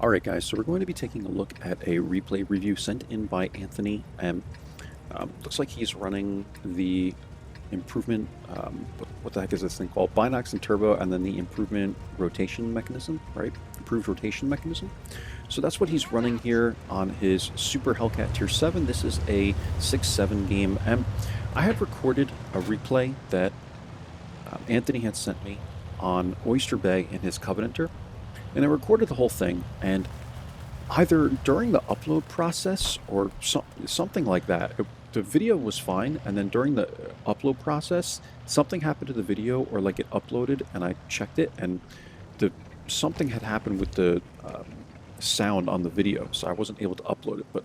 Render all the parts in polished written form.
Alright guys, so we're going to be taking a look at a replay review sent in by Anthony, and looks like he's running the improvement, what the heck is this thing called? Binox and Turbo, and then the improvement rotation mechanism, right? Improved rotation mechanism. So that's what he's running here on his Super Hellcat Tier 7. This is a 6-7 game, and I had recorded a replay that Anthony had sent me on Oyster Bay in his Covenanter. And I recorded the whole thing, and either during the upload process or something like that, the video was fine, and then during the upload process, something happened to the video, or like it uploaded, and I checked it, and something had happened with the sound on the video, so I wasn't able to upload it. But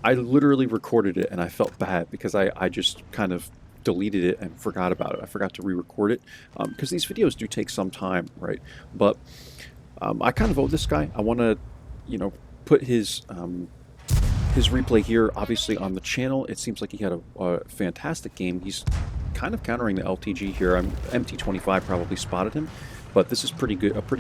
I literally recorded it, and I felt bad because I just kind of deleted it and forgot about it. I forgot to re-record it, because these videos do take some time, right? But I kind of owe this guy. I want to, put his replay here, obviously, on the channel. It seems like he had a fantastic game. He's kind of countering the LTG here. MT25 probably spotted him, but this is a pretty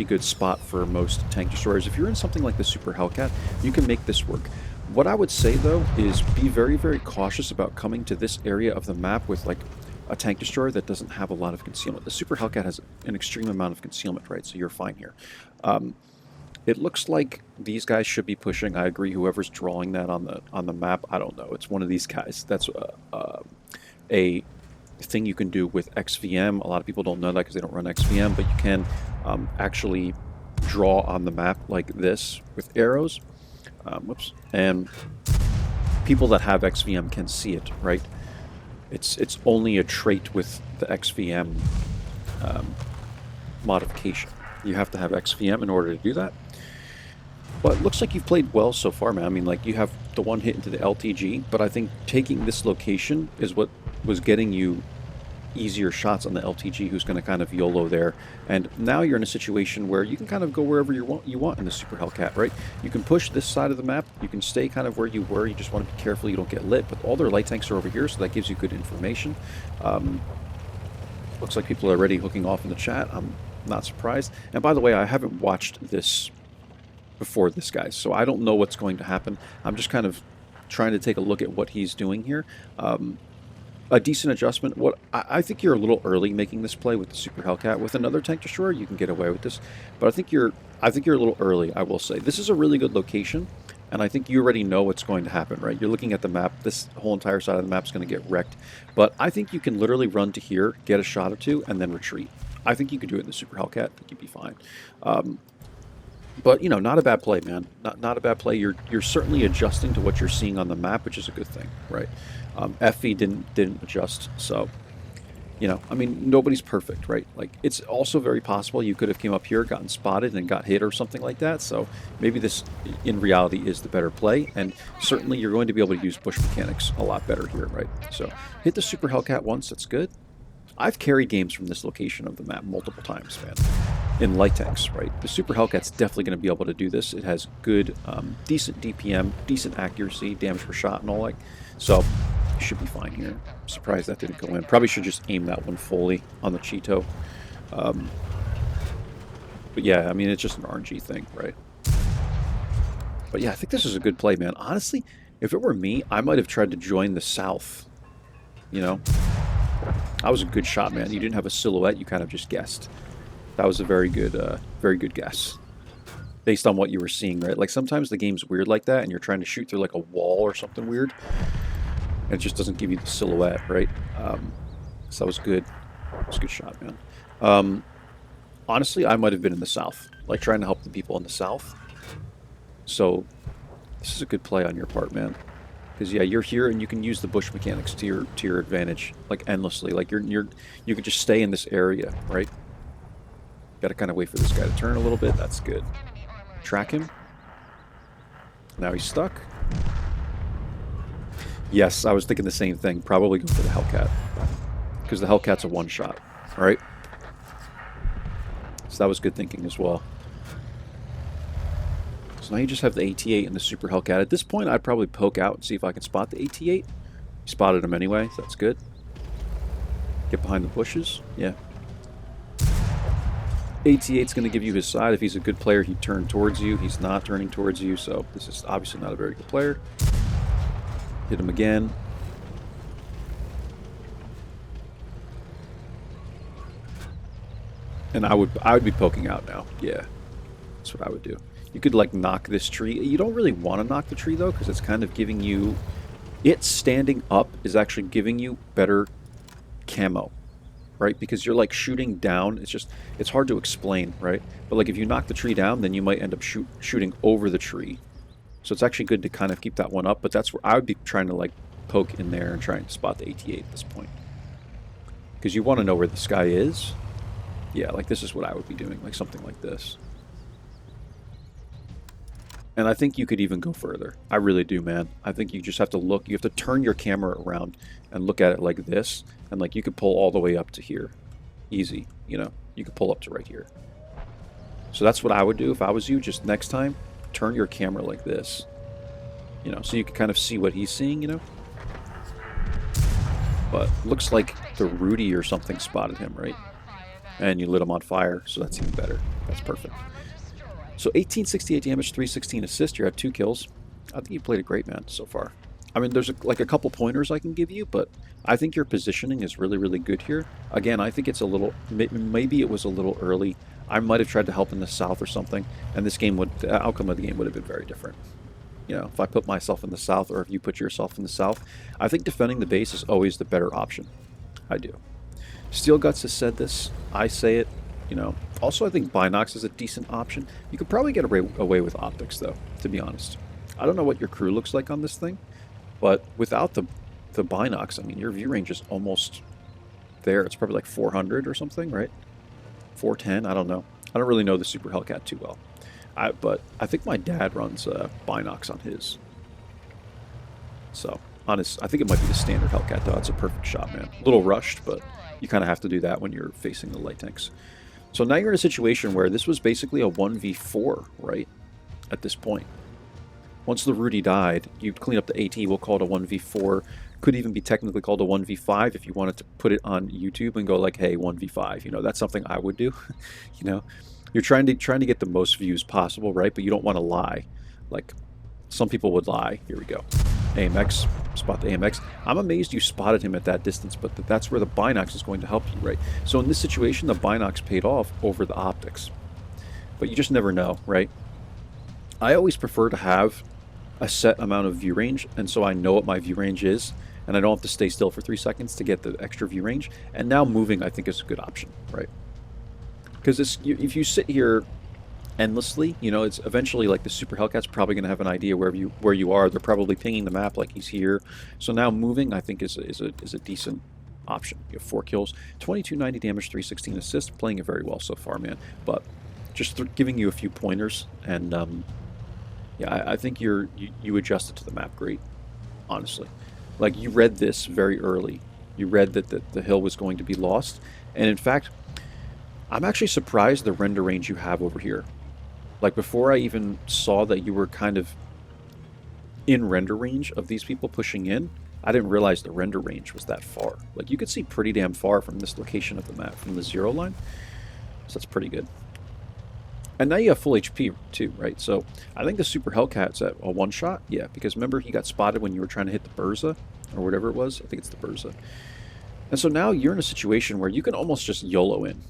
good spot for most tank destroyers. If you're in something like the Super Hellcat, you can make this work. What I would say, though, is be very, very cautious about coming to this area of the map with, like, a tank destroyer that doesn't have a lot of concealment. The Super Hellcat has an extreme amount of concealment, right? So you're fine here. It looks like these guys should be pushing. I agree. Whoever's drawing that on the map, I don't know. It's one of these guys. That's a thing you can do with XVM. A lot of people don't know that because they don't run XVM, but you can actually draw on the map like this with arrows. Whoops. And people that have XVM can see it, right? It's only a trait with the XVM modification. You have to have XVM in order to do that. But it looks like you've played well so far, man. I mean, like, you have the one hit into the LTG, but I think taking this location is what was getting you easier shots on the LTG, who's going to kind of YOLO there. And now you're in a situation where you can kind of go wherever you want in the Super Hellcat, right? You can push this side of the map. You can stay kind of where you were. You just want to be careful you don't get lit. But all their light tanks are over here, so that gives you good information. Looks like people are already hooking off in the chat. I'm not surprised. And by the way, I haven't watched this before this guy, so I don't know what's going to happen. I'm just kind of trying to take a look at what he's doing here. A decent adjustment. I think you're a little early making this play with the Super Hellcat. With another tank destroyer, you can get away with this, but I think you're a little early. I will say this is a really good location, and I think you already know what's going to happen, right? You're looking at the map. This whole entire side of the map is going to get wrecked, but I think you can literally run to here, get a shot or two, and then retreat. I think you could do it in the Super Hellcat. I think you'd be fine. But, not a bad play, man. Not a bad play. You're certainly adjusting to what you're seeing on the map, which is a good thing, right? FE didn't adjust, so, I mean, nobody's perfect, right? Like, it's also very possible you could have came up here, gotten spotted, and got hit or something like that, so maybe this, in reality, is the better play, and certainly you're going to be able to use bush mechanics a lot better here, right? So, hit the Super Hellcat once, that's good. I've carried games from this location of the map multiple times, man, in light tanks, right? The Super Hellcat's definitely going to be able to do this. It has good, decent DPM, decent accuracy, damage per shot, and all that. So, you should be fine here. I'm surprised that didn't go in. Probably should just aim that one fully on the Cheeto. But yeah, I mean, it's just an RNG thing, right? But yeah, I think this is a good play, man. Honestly, if it were me, I might have tried to join the South, That was a good shot, man. You didn't have a silhouette. You kind of just guessed. That was a very good guess. Based on what you were seeing, right? Like, sometimes the game's weird like that, and you're trying to shoot through, like, a wall or something weird. And it just doesn't give you the silhouette, right? So that was good. It was a good shot, man. Honestly, I might have been in the South. Like, trying to help the people in the South. So, this is a good play on your part, man. Because yeah, you're here and you can use the bush mechanics to your advantage, like endlessly. Like you could just stay in this area, right? Got to kind of wait for this guy to turn a little bit. That's good. Track him. Now he's stuck. Yes, I was thinking the same thing. Probably go for the Hellcat, because the Hellcat's a one-shot, all right? So that was good thinking as well. So now you just have the AT-8 and the Super Hellcat. At this point, I'd probably poke out and see if I can spot the AT-8. Spotted him anyway, so that's good. Get behind the bushes. Yeah. 88's going to give you his side. If he's a good player, he'd turn towards you. He's not turning towards you, so this is obviously not a very good player. Hit him again. And I would be poking out now. Yeah, that's what I would do. You could like knock this tree. You don't really want to knock the tree though, because it's kind of giving you... It standing up is actually giving you better camo, right? Because you're like shooting down. It's hard to explain, right? But like if you knock the tree down, then you might end up shooting over the tree. So it's actually good to kind of keep that one up. But that's where I would be trying to like poke in there and trying to spot the 88 at this point, because you want to know where this guy is. Yeah, like this is what I would be doing, like something like this. And I think you could even go further. I really do, man. I think you just have to look. You have to turn your camera around and look at it like this. And like you could pull all the way up to here. Easy, you know. You could pull up to right here. So that's what I would do if I was you. Just next time, turn your camera like this. You know, so you can kind of see what he's seeing, you know. But looks like the Rudy or something spotted him, right? And you lit him on fire, so that's even better. That's perfect. So 1868 damage, 316 assist. You're at 2 kills. I think you played it great, man, so far. I mean, there's like a couple pointers I can give you, but I think your positioning is really, really good here. Again, I think it's a little... Maybe it was a little early. I might have tried to help in the south or something, and this game would... The outcome of the game would have been very different. You know, if I put myself in the south, or if you put yourself in the south, I think defending the base is always the better option. I do. Steel Guts has said this. I say it. You know. Also, I think Binox is a decent option. You could probably get away with optics, though, to be honest. I don't know what your crew looks like on this thing, but without the Binox, I mean, your view range is almost there. It's probably like 400 or something, right? 410, I don't know. I don't really know the Super Hellcat too well. But I think my dad runs Binox on his. So, I think it might be the standard Hellcat, though. It's a perfect shot, man. A little rushed, but you kind of have to do that when you're facing the light tanks. So now you're in a situation where this was basically a 1v4, right? At this point. Once the Rudy died, you clean up the AT, we'll call it a 1v4. Could even be technically called a 1v5 if you wanted to put it on YouTube and go like, hey, 1v5. You know, that's something I would do. You know, you're trying to get the most views possible, right? But you don't want to lie. Like, some people would lie. Here we go. AMX, spot the AMX. I'm amazed you spotted him at that distance, but that's where the Binox is going to help you, right? So in this situation, the Binox paid off over the optics. But you just never know, right? I always prefer to have a set amount of view range, and so I know what my view range is, and I don't have to stay still for 3 seconds to get the extra view range. And now moving, I think, is a good option, right? Because if you sit here endlessly, you know, it's eventually like the Super Hellcat's probably going to have an idea where you are. They're probably pinging the map like he's here. So now moving, I think, is a decent option. You have 4 kills, 2290 damage, 316 assist, playing it very well so far, man. But just giving you a few pointers, and yeah, I think you adjusted to the map great, honestly. Like, you read this very early. You read that the hill was going to be lost, and in fact, I'm actually surprised the render range you have over here. Like, before I even saw that you were kind of in render range of these people pushing in, I didn't realize the render range was that far. Like, you could see pretty damn far from this location of the map, from the 0 line. So that's pretty good. And now you have full HP too, right? So I think the Super Hellcat's at a one-shot. Yeah, because remember he got spotted when you were trying to hit the Burza, or whatever it was. I think it's the Burza. And so now you're in a situation where you can almost just YOLO in.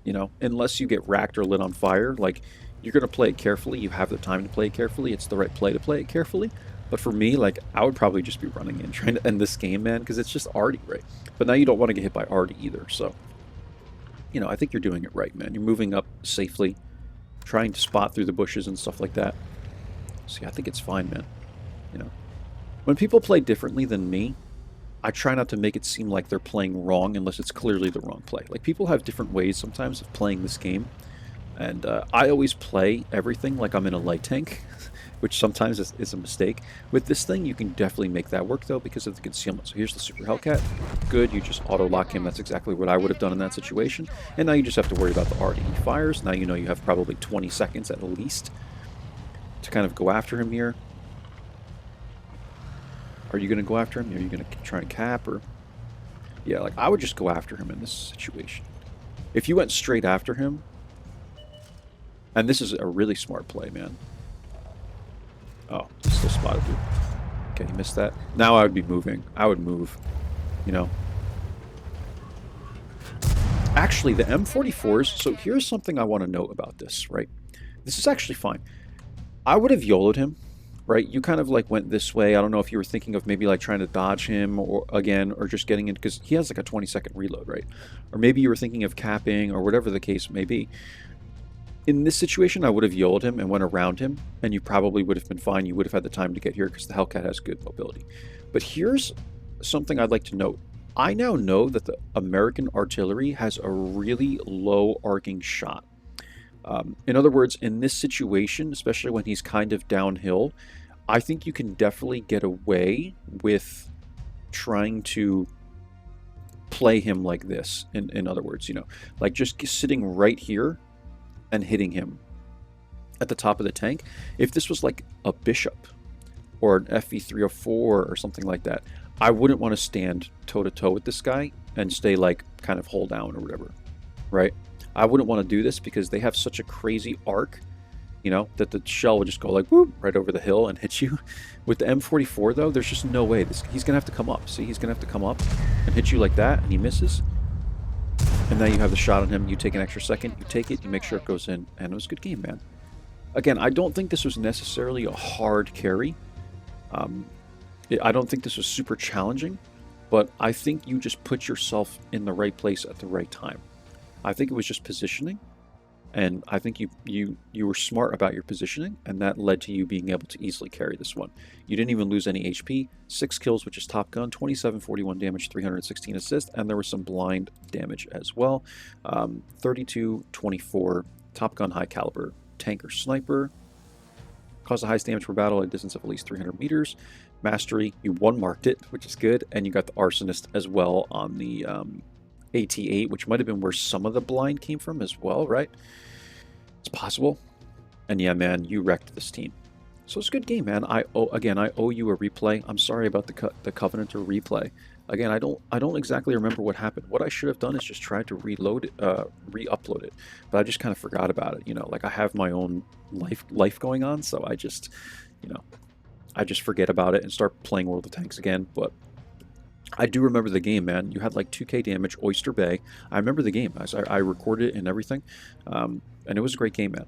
You know, unless you get racked or lit on fire, like, you're going to play it carefully. You have the time to play it carefully. It's the right play to play it carefully. But for me, like, I would probably just be running in, trying to end this game, man, because it's just arty, right? But now you don't want to get hit by arty either. So, you know, I think you're doing it right, man. You're moving up safely, trying to spot through the bushes and stuff like that. So, yeah, I think it's fine, man. You know, when people play differently than me, I try not to make it seem like they're playing wrong unless it's clearly the wrong play. Like, people have different ways sometimes of playing this game. And I always play everything like I'm in a light tank, which sometimes is a mistake. With this thing, you can definitely make that work, though, because of the concealment. So here's the Super Hellcat. Good, you just auto-lock him. That's exactly what I would have done in that situation. And now you just have to worry about the RDE fires. Now you know you have probably 20 seconds at least to kind of go after him here. Are you going to go after him? Are you going to try and cap? Or yeah, like, I would just go after him in this situation. If you went straight after him, And this is a really smart play, man. Oh, he still spotted you. Okay, he missed that. Now I would be moving. I would move, you know. Actually, the M44s, so here's something I want to note about this, right? This is actually fine. I would have YOLO'd him, right? You kind of like went this way. I don't know if you were thinking of maybe like trying to dodge him or again, or just getting in, because he has like a 20-second reload, right? Or maybe you were thinking of capping or whatever the case may be. In this situation, I would have YOLO'd him and went around him, and you probably would have been fine. You would have had the time to get here because the Hellcat has good mobility. But here's something I'd like to note. I now know that the American artillery has a really low arcing shot. In other words, in this situation, especially when he's kind of downhill, I think you can definitely get away with trying to play him like this. In other words, you know, like just sitting right here and hitting him at the top of the tank. If this was like a bishop or an FV304 or something like that, I wouldn't want to stand toe-to-toe with this guy and stay like kind of hold down or whatever, right? I wouldn't want to do this because they have such a crazy arc, you know, that the shell would just go like whoop right over the hill and hit you. With the M44 though, there's just no way. He's gonna have to come up. See, he's gonna have to come up and hit you like that, and he misses. And now you have the shot on him. You take an extra second, you take it, you make sure it goes in, and it was a good game, man. Again, I don't think this was necessarily a hard carry. I don't think this was super challenging, but I think you just put yourself in the right place at the right time. I think it was just positioning, and I think you were smart about your positioning, and that led to you being able to easily carry this one. You didn't even lose any HP, 6 kills, which is Top Gun, 2741 damage, 316 assist, and there was some blind damage as well. 3224 Top Gun high caliber tank or sniper. Caused the highest damage per battle at a distance of at least 300 meters. Mastery, you one-marked it, which is good, and you got the Arsonist as well on the AT8, which might have been where some of the blind came from as well, right? It's possible. And yeah, man, you wrecked this team. So it's a good game, man. I owe you a replay. I'm sorry about the Covenanter replay. Again, I don't exactly remember what happened. What I should have done is just tried to re-upload it, but I just kind of forgot about it. You know, like I have my own life going on, so I just, you know, I just forget about it and start playing World of Tanks again. But I do remember the game, man. You had like 2k damage, Oyster Bay. I remember the game. I recorded it and everything, and it was a great game, man.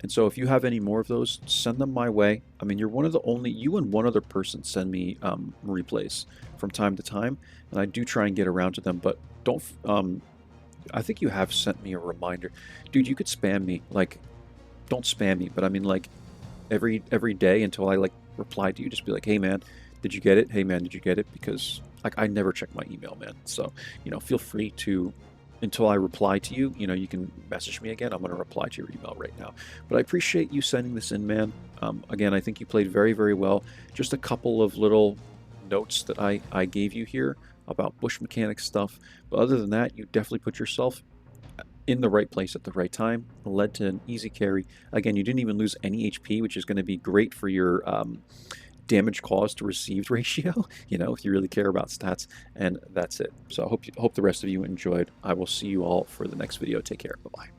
And so if you have any more of those, send them my way. I mean, you're one of the only, you and one other person send me replays from time to time, and I do try and get around to them, but don't, I think you have sent me a reminder. Dude, you could spam me, like, don't spam me, but I mean, like, every day until I, like, reply to you, just be like, hey, man, did you get it? Hey, man, did you get it? Because, like, I never check my email, man. So, you know, feel free to, until I reply to you, you know, you can message me again. I'm going to reply to your email right now. But I appreciate you sending this in, man. Again, I think you played very, very well. Just a couple of little notes that I gave you here about bush mechanic stuff. But other than that, you definitely put yourself in the right place at the right time. It led to an easy carry. Again, you didn't even lose any HP, which is going to be great for your damage caused to received ratio, you know, if you really care about stats. And that's it. So I hope the rest of you enjoyed. I will see you all for the next video. Take care. Bye-bye.